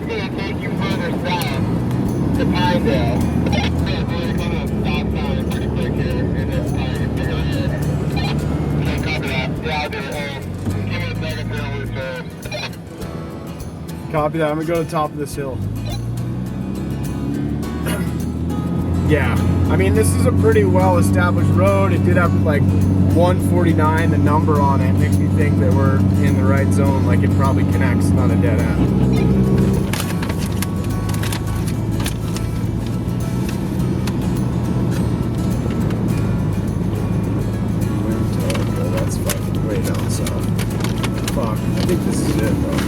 going to take you further south to Pinedale. We're going to stop sign pretty quick here in this time. Okay, copy that. Yeah, I'll do it. Give me a second to Copy that. I'm going to go to the top of this hill. Yeah, I mean, this is a pretty well-established road. It did have like 149, the number on it. Makes me think that we're in the right zone, like it probably connects, not a dead end. That's fucking way down south. Fuck, I think this is it though.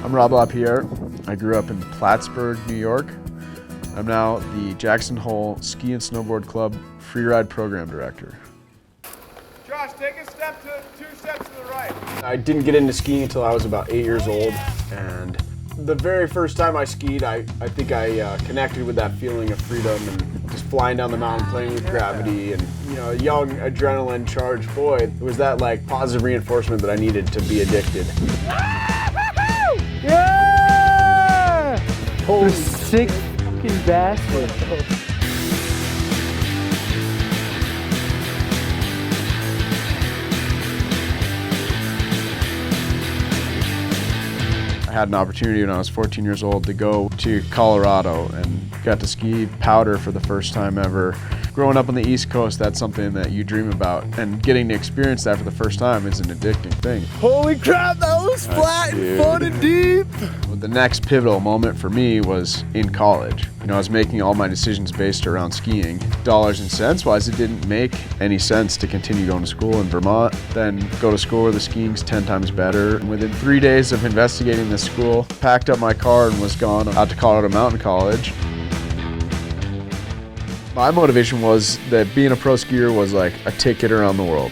I'm Rob Lapier. I grew up in Plattsburgh, New York. I'm now the Jackson Hole Ski and Snowboard Club Freeride Program Director. Josh, take a step to 2 steps to the right. I didn't get into skiing until I was about 8 years old, and the very first time I skied, I think I connected with that feeling of freedom and just flying down the mountain, playing with gravity, and a young adrenaline-charged boy. It was that like positive reinforcement that I needed to be addicted. Yeah! Holy sick fucking bastard. I had an opportunity when I was 14 years old to go to Colorado and got to ski powder for the first time ever. Growing up on the East Coast, that's something that you dream about, and getting to experience that for the first time is an addicting thing. Holy crap, that was flat and fun and deep! The next pivotal moment for me was in college. I was making all my decisions based around skiing. Dollars and cents wise, it didn't make any sense to continue going to school in Vermont, then go to school where the skiing's 10 times better. And within 3 days of investigating this school, packed up my car and was gone out to Colorado Mountain College. My motivation was that being a pro skier was like a ticket around the world.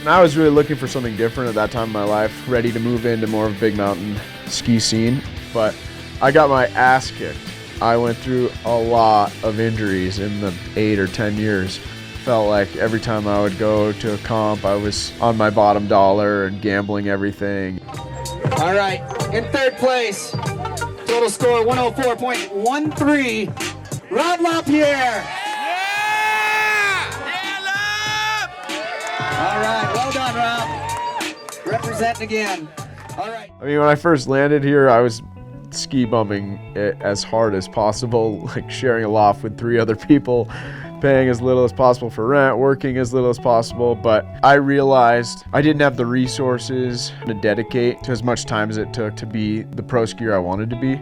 And I was really looking for something different at that time in my life, ready to move into more of a big mountain ski scene. But I got my ass kicked. I went through a lot of injuries in the 8 or 10 years. Felt like every time I would go to a comp, I was on my bottom dollar and gambling everything. All right, in third place, total score 104.13, Rob Lapier. All right, well done, Rob. Representing again. All right. I mean, when I first landed here, I was ski bumping it as hard as possible, like sharing a loft with 3 other people, paying as little as possible for rent, working as little as possible. But I realized I didn't have the resources to dedicate to as much time as it took to be the pro skier I wanted to be.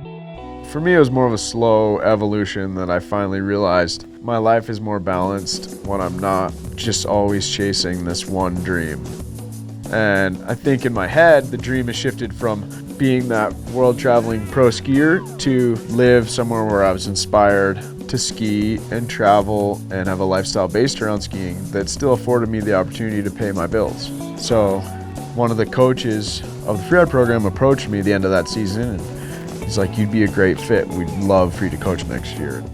For me, it was more of a slow evolution that I finally realized my life is more balanced when I'm not just always chasing this one dream. And I think in my head, the dream has shifted from being that world-traveling pro skier to live somewhere where I was inspired to ski and travel and have a lifestyle based around skiing that still afforded me the opportunity to pay my bills. So one of the coaches of the freeride program approached me at the end of that season, and he's like, "You'd be a great fit. We'd love for you to coach next year."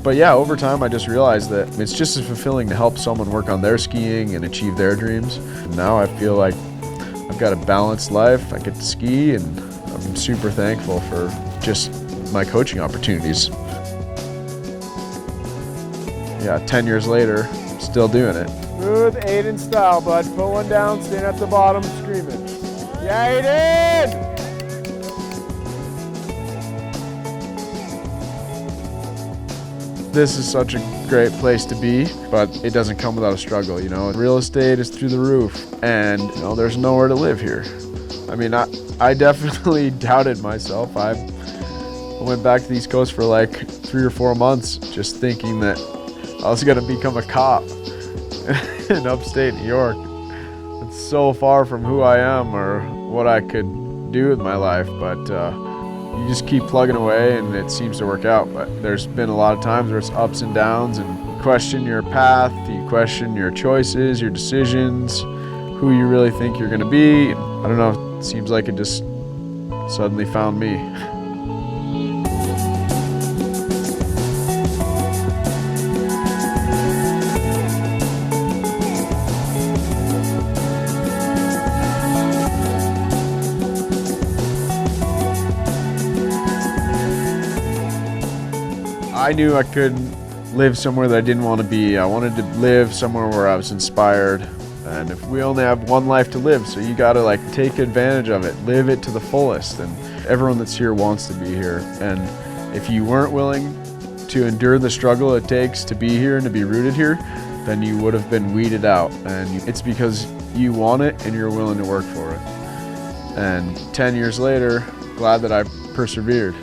But yeah, over time I just realized that it's just as fulfilling to help someone work on their skiing and achieve their dreams. And now I feel like I've got a balanced life. I get to ski, and I'm super thankful for just my coaching opportunities. Yeah, 10 years later, still doing it. Smooth Aiden style, bud. Put one down, stand at the bottom, screaming. Yeah, Aiden! This is such a great place to be, but it doesn't come without a struggle, Real estate is through the roof, and there's nowhere to live here. I mean, I definitely doubted myself. I went back to the East Coast for like 3 or 4 months just thinking that I was gonna become a cop in upstate New York. It's so far from who I am or what I could do with my life, but you just keep plugging away and it seems to work out. But there's been a lot of times where it's ups and downs, and you question your path, you question your choices, your decisions, who you really think you're gonna be. I don't know, it seems like it just suddenly found me. I knew I couldn't live somewhere that I didn't want to be. I wanted to live somewhere where I was inspired. And if we only have one life to live, so you gotta like take advantage of it, live it to the fullest. And everyone that's here wants to be here. And if you weren't willing to endure the struggle it takes to be here and to be rooted here, then you would have been weeded out. And it's because you want it and you're willing to work for it. And 10 years later, glad that I persevered.